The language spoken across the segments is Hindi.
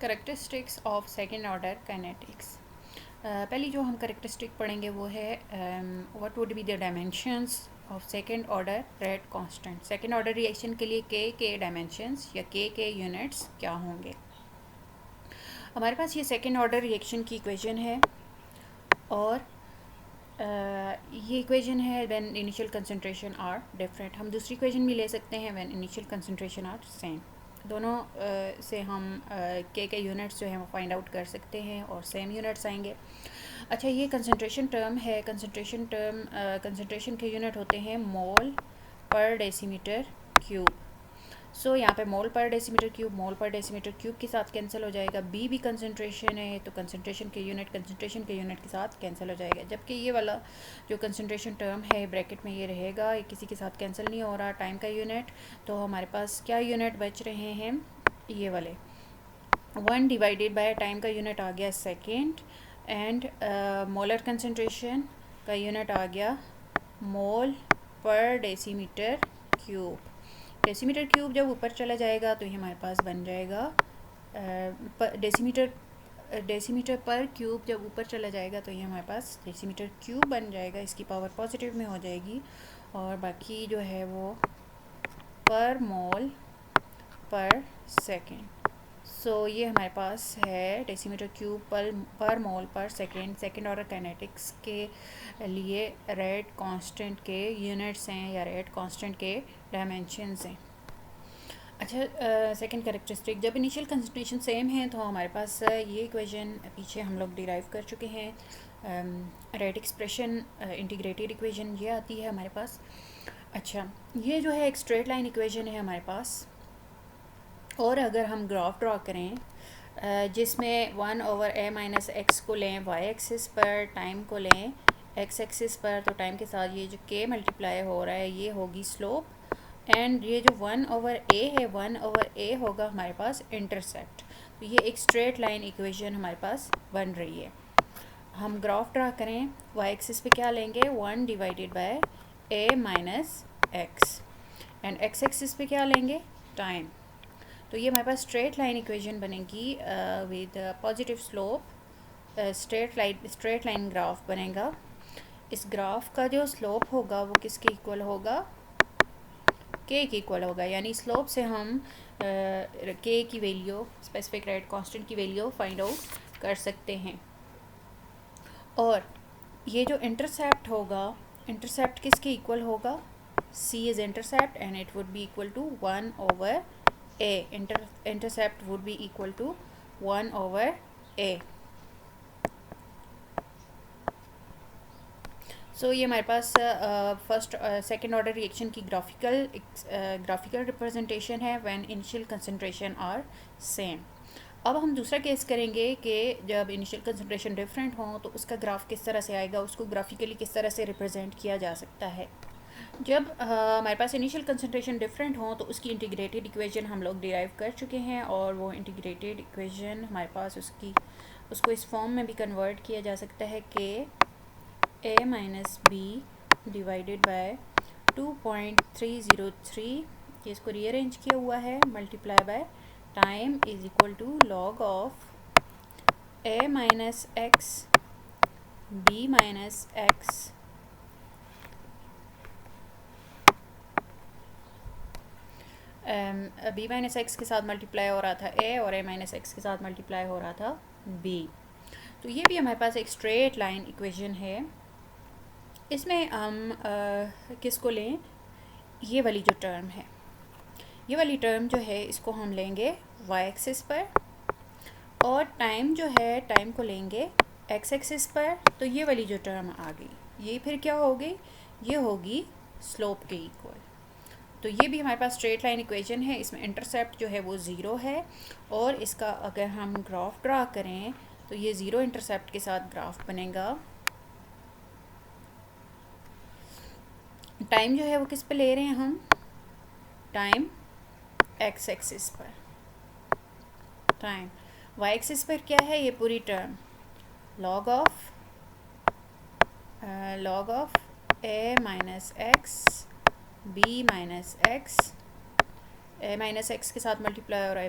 Characteristics of second order kinetics. पहली जो हम करेक्टरिस्टिक पढ़ेंगे वो है what would be the dimensions of second order rate constant. Second order reaction के लिए के डायमेंशंस या के यूनिट्स क्या होंगे। हमारे पास ये सेकेंड ऑर्डर रिएक्शन की इक्वेशन है और ये इक्वेशन है when initial concentration are different. हम दूसरी इक्वेशन भी ले सकते हैं when initial concentration are same. दोनों से हम के यूनिट्स जो हैं वो फाइंड आउट कर सकते हैं और सेम यूनिट्स आएंगे। अच्छा, ये कंसंट्रेशन टर्म है। कंसंट्रेशन के यूनिट होते हैं मोल पर डेसीमीटर क्यूब। सो यहाँ पे मोल पर डेसीमीटर क्यूब के साथ कैंसिल हो जाएगा। बी भी कंसंट्रेशन है तो कंसंट्रेशन के यूनिट के साथ कैंसिल हो जाएगा, जबकि ये वाला जो कंसंट्रेशन टर्म है ब्रैकेट में ये रहेगा, ये किसी के साथ कैंसिल नहीं हो रहा। टाइम का यूनिट, तो हमारे पास क्या यूनिट बच रहे हैं, ये वाले 1 डिवाइडेड बाय टाइम का यूनिट आ गया सेकेंड, एंड मोलर कंसंट्रेशन का यूनिट आ गया मोल पर डेसीमीटर क्यूब। डेसीमीटर क्यूब जब ऊपर चला जाएगा तो ये हमारे पास बन जाएगा डेसीमीटर पर क्यूब जब ऊपर चला जाएगा तो ये हमारे पास डेसीमीटर क्यूब बन जाएगा। इसकी पावर पॉजिटिव में हो जाएगी और बाकी जो है वो पर मोल पर सेकेंड। सो ये हमारे पास है डेसीमीटर क्यूब पर मोल पर सेकेंड ऑर्डर काइनेटिक्स के लिए रेट कांस्टेंट के यूनिट्स हैं या रेट कांस्टेंट के डायमेंशंस हैं। अच्छा, सेकंड कैरेक्टरिस्टिक, जब इनिशियल कंसंट्रेशन सेम है तो हमारे पास ये इक्वेशन पीछे हम लोग डिराइव कर चुके हैं। रेट एक्सप्रेशन इंटीग्रेटेड इक्वेशन ये आती है हमारे पास। अच्छा, ये जो है एक स्ट्रेट लाइन इक्वेशन है हमारे पास, और अगर हम ग्राफ ड्रॉ करें जिसमें 1/a-x को लें y एक्सिस पर, टाइम को लें x एक्सिस पर, तो टाइम के साथ ये जो k मल्टीप्लाई हो रहा है ये होगी स्लोप, एंड ये जो 1/a है 1/a होगा हमारे पास इंटरसेप्ट। तो ये एक स्ट्रेट लाइन इक्वेशन हमारे पास बन रही है। हम ग्राफ ड्रा करें, y एक्सिस पे क्या लेंगे, 1 divided by a-x, and x axis पे क्या लेंगे, टाइम। तो ये हमारे पास स्ट्रेट लाइन इक्वेशन बनेगी with positive slope. Straight line graph बनेगा। इस ग्राफ का जो स्लोप होगा वो किसके इक्वल होगा, के इक्वल होगा, यानी स्लोप से हम के की वैल्यू, स्पेसिफिक रेट कांस्टेंट की वैल्यू फाइंड आउट कर सकते हैं। और ये जो इंटरसेप्ट होगा, इंटरसेप्ट किसके इक्वल होगा, c is intercept and it would be equal to 1/a। Intercept would be equal to 1/a। So ये हमारे पास फर्स्ट सेकेंड ऑर्डर रिएक्शन की ग्राफिकल रिप्रेजेंटेशन है when initial concentration are same. अब हम दूसरा केस करेंगे कि जब इनिशियल कंसंट्रेशन डिफरेंट हो तो उसका ग्राफ किस तरह से आएगा, उसको ग्राफिकली किस तरह से रिप्रेजेंट किया जा सकता है। जब हमारे पास इनिशियल कंसंट्रेशन डिफरेंट हो तो उसकी इंटीग्रेटेड इक्वेशन हम लोग डिराइव कर चुके हैं, और वो इंटीग्रेटेड इक्वेशन हमारे पास उसको इस फॉर्म में भी कन्वर्ट किया जा सकता है कि a minus B divided by 2.303, इसको रीअरेंज किया हुआ है, multiply by time is equal to log of a minus X b minus X b minus X के साथ मल्टीप्लाई हो रहा था a, और a माइनस एक्स के साथ मल्टीप्लाई हो रहा था b। तो ये भी हमारे पास एक स्ट्रेट लाइन इक्वेशन है। इसमें हम किसको लें, ये वाली जो टर्म है, ये वाली टर्म जो है इसको हम लेंगे y एक्सिस पर, और टाइम जो है टाइम को लेंगे x एक्सिस पर। तो ये वाली जो टर्म आ गई ये फिर क्या होगी, ये होगी स्लोप के इक्वल। तो ये भी हमारे पास स्ट्रेट लाइन इक्वेशन है। इसमें इंटरसेप्ट जो है वो ज़ीरो है, और इसका अगर हम ग्राफ ड्रा करें तो ये ज़ीरो इंटरसेप्ट के साथ ग्राफ बनेगा। टाइम जो है वो किस पे ले रहे हैं हम, टाइम x एक्सिस पर, टाइम y एक्सिस पर क्या है, ये पूरी term log of a minus X b minus x A minus X के साथ मल्टीप्लाई हो रहा है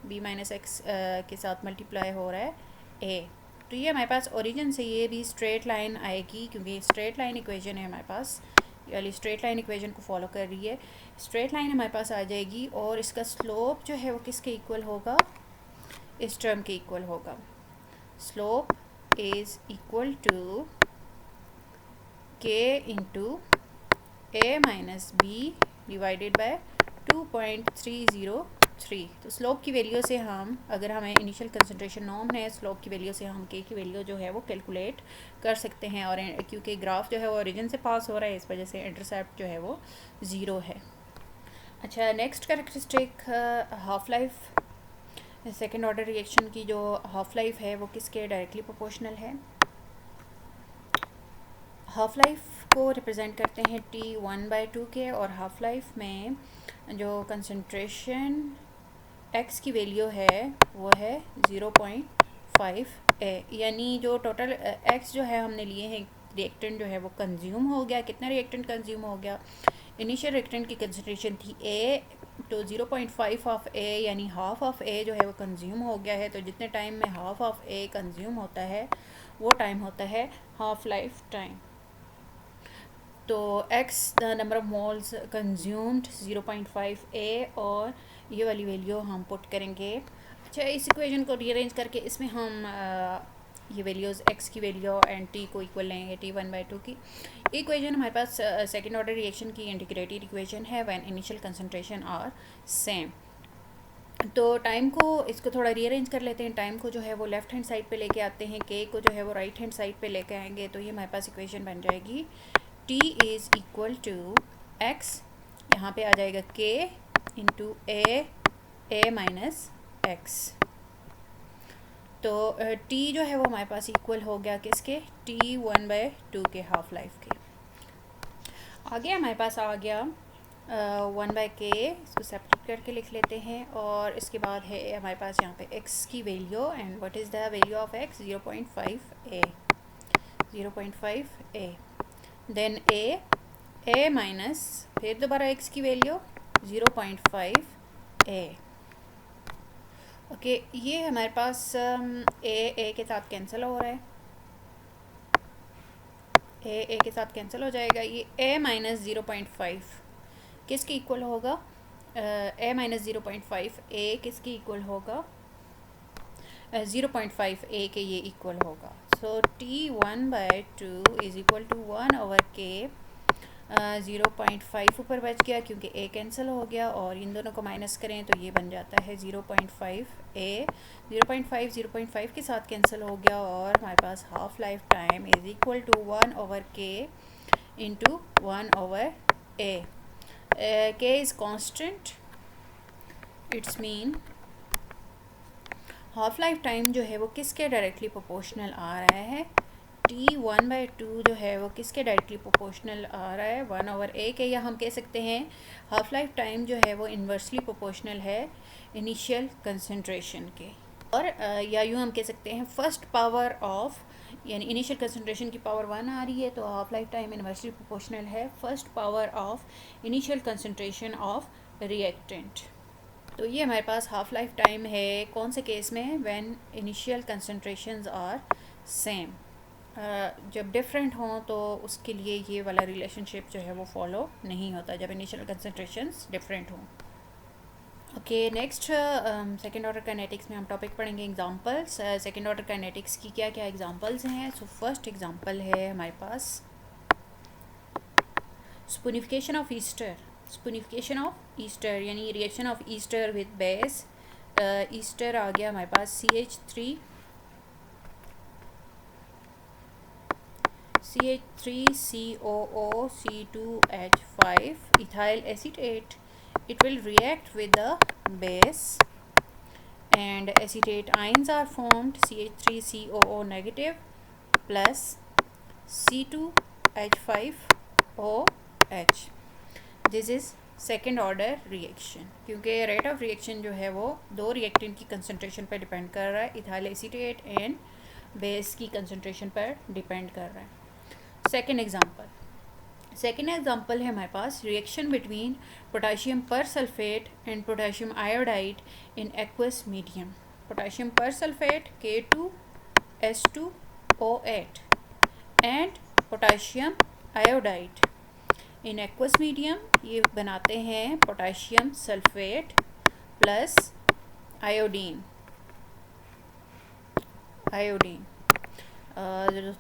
बी माइनस एक्स के साथ मल्टीप्लाई हो रहा है ए। तो ये हमारे पास ओरिजिन से ये भी स्ट्रेट लाइन आएगी, क्योंकि स्ट्रेट लाइन इक्वेशन है हमारे पास, ये वाली स्ट्रेट लाइन इक्वेशन को फॉलो कर रही है। स्ट्रेट लाइन हमारे पास आ जाएगी और इसका स्लोप जो है वो किसके इक्वल होगा, इस टर्म के इक्वल होगा। Slope is equal to K into A minus B divided by 2.303। तो स्लोप की वैल्यू से हम, अगर हमें इनिशियल कंसंट्रेशन नॉर्म है, स्लोप की वैल्यू से हम के की वैल्यू जो है वो कैलकुलेट कर सकते हैं। और क्योंकि ग्राफ जो है वो ओरिजिन से पास हो रहा है, इस वजह से इंटरसेप्ट जो है वो 0 है। अच्छा, next characteristic half life. Second order reaction की जो हाफ लाइफ है वो किसके डायरेक्टली प्रोपोर्शनल है। हाफ लाइफ को रिप्रेजेंट करते हैं T1/2 के, और हाफ लाइफ में जो कंसंट्रेशन x की वैल्यू है वो है 0.5 a, यानी जो टोटल x जो है हमने लिए हैं, रिएक्टेंट जो है वो कंज्यूम हो गया। कितना रिएक्टेंट कंज्यूम हो गया, इनिशियल रिएक्टेंट की कंसंट्रेशन थी a, तो 0.5 ऑफ a यानी हाफ ऑफ a जो है वो कंज्यूम हो गया है। तो जितने टाइम में हाफ ऑफ a कंज्यूम होता है वो टाइम होता है हाफ लाइफ टाइम। तो x the number of moles consumed 0.5 a, और ये वाली वैल्यू हम पुट करेंगे। अच्छा, इस इक्वेशन को रीअरेंज करके इसमें हम ये वैल्यूज़ x की वैल्यू एंड t को इक्वल लेंगे T1/2 की। इक्वेशन हमारे पास सेकेंड ऑर्डर रिएक्शन की इंटीग्रेटेड इक्वेशन है when initial concentration are same. तो टाइम को, इसको थोड़ा रीअरेंज कर लेते हैं। टाइम को जो है वो लेफ़्ट हैंड साइड पे लेके आते हैं, के को जो है वो राइट हैंड साइड पे लेके आएंगे। तो ये हमारे पास इक्वेशन बन जाएगी t is equal to x, यहाँ पे आ जाएगा k into A minus X. तो t जो है वो हमारे पास इक्वल हो गया किसके, T1/2 के हाफ लाइफ के। आगे हमारे पास आ गया 1/k, इसको सेपरेट करके लिख लेते हैं। और इसके बाद है हमारे पास यहाँ पे x की value, and what is the value of x, 0.5 a। Then a minus फिर दोबारा x की वैल्यू 0.5 a। ओके, ये हमारे पास a के साथ कैंसिल हो रहा है, a के साथ कैंसिल हो जाएगा। ये a माइनस 0.5 किसके इक्वल होगा, a माइनस 0.5 a किसके इक्वल होगा, 0.5 a के ये इक्वल होगा। सो T1/2 is equal to 1/k। 0.5 ऊपर बच गया क्योंकि a कैंसिल हो गया, और इन दोनों को माइनस करें तो ये बन जाता है 0.5 a। 0.5 के साथ कैंसिल हो गया, और हमारे पास half life time is equal to 1/k into 1/a। k is constant, it's mean half life time जो है वो किसके डायरेक्टली प्रोपोर्शनल आ रहा है, T1/2 जो है वो किसके डायरेक्टली प्रोपोर्शनल आ रहा है, 1/a के। या हम कह सकते हैं हाफ लाइफ टाइम जो है वो इन्वर्सली प्रोपोर्शनल है इनिशियल कंसंट्रेशन के। और या यूँ हम कह सकते हैं फर्स्ट पावर ऑफ, यानी इनिशियल कंसंट्रेशन की पावर 1 आ रही है, तो half life time inversely proportional है first power of initial concentration of reactant. तो ये हमारे पास हाफ लाइफ टाइम है कौन से केस में, when initial concentrations are same. जब डिफरेंट हों तो उसके लिए ये वाला रिलेशनशिप जो है वो फॉलो नहीं होता, जब इनिशियल कंसंट्रेशंस डिफरेंट हों। Okay, next second order kinetics में हम टॉपिक पढ़ेंगे एग्जांपल्स। सेकेंड ऑर्डर काइनेटिक्स की क्या क्या एग्जांपल्स हैं। सो फर्स्ट एग्जांपल है हमारे पास saponification of ester. Saponification of ester यानी reaction of ester with base. Ester आ गया हमारे पास CH3COO C2H5 ethyl acetate. It will react with the base and acetate ions are formed, CH3COO negative plus C2H5OH. This is second order reaction, क्योंकि रेट ऑफ रिएक्शन जो है वो दो रिएक्टेंट की कंसंट्रेशन पर डिपेंड कर रहा है, इथाइल एसीटेट एंड बेस की कंसंट्रेशन पर डिपेंड कर रहा है। सेकेंड सेकेंड एग्जांपल है हमारे पास reaction between potassium persulphate and potassium iodide in aqueous medium. Potassium persulphate K2S2O8 and potassium iodide in aqueous medium, ये बनाते हैं पोटाशियम सल्फेट प्लस आयोडीन।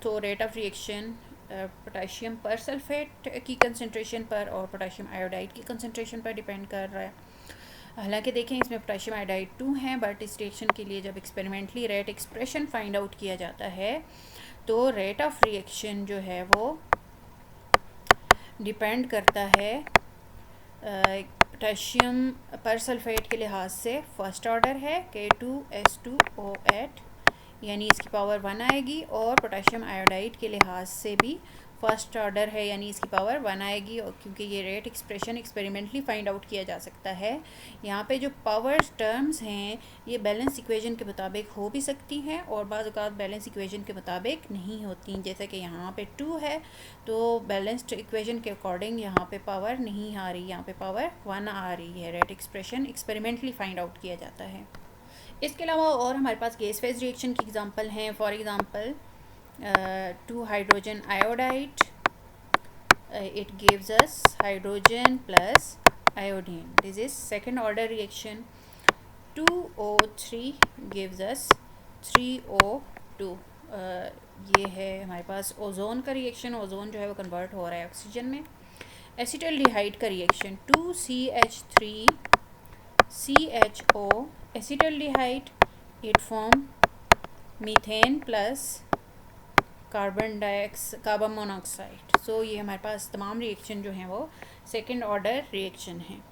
तो rate of reaction potassium persulphate की कंसंट्रेशन पर और पोटाशियम आयोडाइड की कंसंट्रेशन पर डिपेंड कर रहा है। हालांकि देखें इसमें पोटाशियम आयोडाइड 2 है, बट इस रिएक्शन के लिए जब experimentally rate expression find out किया जाता है तो रेट ऑफ रिएक्शन जो है वो डिपेंड करता है पोटाशियम पर सल्फेट के लिहाज से फर्स्ट ऑर्डर है K2S2O8 यानी इसकी पावर 1 आएगी, और पोटाशियम आयोडाइड के लिहाज से भी फर्स्ट ऑर्डर है यानी इसकी पावर 1 आएगी। और क्योंकि ये rate expression experimentally find out किया जा सकता है, यहाँ पे जो पावर टर्म्स हैं ये बैलेंस इक्वेशन के मुताबिक हो भी सकती हैं और बाज़ औक़ात बैलेंस इक्वेशन के मुताबिक नहीं होती। जैसे कि यहाँ पे 2 है तो बैलेंस्ड इक्वेशन के अकॉर्डिंग यहाँ पे पावर नहीं आ रही, यहाँ पे पावर 1 आ रही है। Rate expression experimentally find out किया जाता है। इसके अलावा और हमारे पास गैस फेज रिएक्शन की एग्जांपल हैं। For example 2 hydrogen iodide, it gives us hydrogen plus iodine. This is second order reaction. 2O3 gives us 3O2. ये है हमारे पास ओजोन का रिएक्शन। ओजोन जो है वो कन्वर्ट हो रहा है ऑक्सीजन में। एसिटल्डिहाइड का reaction 2CH3CHO acetaldehyde, it form methane plus carbon monoxide. So ये हमारे पास तमाम रिएक्शन जो हैं वो सेकेंड ऑर्डर रिएक्शन हैं।